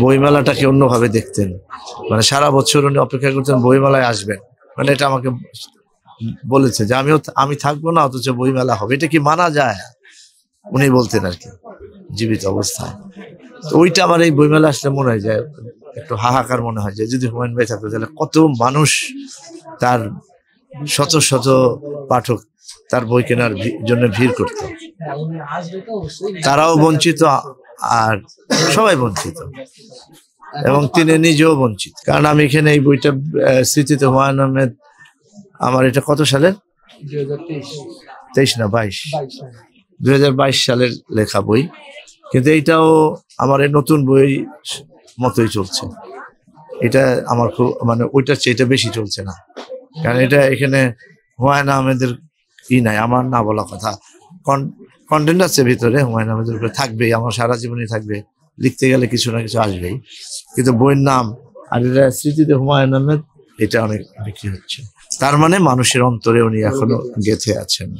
বইমেলাটাকে অন্যভাবে দেখতেন, মানে সারা বছর উনি অপেক্ষা করতেন বইমেলায় আসবেন, মানে এটা আমাকে বলেছে যে আমি থাকবো না অথচ বইমেলা হবে, এটা কি মানা যায়? উনি বলতেন আর কি জীবিত অবস্থায়। তো ওইটা আমার এই বইমেলা আসলে মনে হয় যায় একটু হাহাকার মনে হয় যে যদি হুমায়ুন ভাই থাকতো তাহলে কত মানুষ, তার শত শত পাঠক তার বই কেনার জন্য ভিড় করতো। তারাও বঞ্চিত আর সবাই বঞ্চিত, এবং তিনি নিজেও বঞ্চিত। কারণ আমি এখানে এই বইটা স্মৃতিতে হুমায়ুন আহমেদ, আমার এটা কত সালের, 2023 না 2022 সালের লেখা বই, কিন্তু এইটাও আমার এই নতুন বই মতোই চলছে। এটা আমার খুব মানে ওইটার চেয়ে এটা বেশি চলছে না, কারণ এটা এখানে হুমায়ুন আহমেদের নাই, আমার না বলা কথা, কন্টেন্ট আছে ভিতরে হুমায়ুন আহমেদের উপরে থাকবেই, আমার সারা জীবনই থাকবে, লিখতে গেলে কিছু না কিছু আসবেই, কিন্তু বইয়ের নাম আর এটা স্মৃতিতে হুমায়ুন আহমেদ, এটা অনেক বিক্রি হচ্ছে। তার মানে মানুষের অন্তরে উনি এখনো গেঁথে আছেন।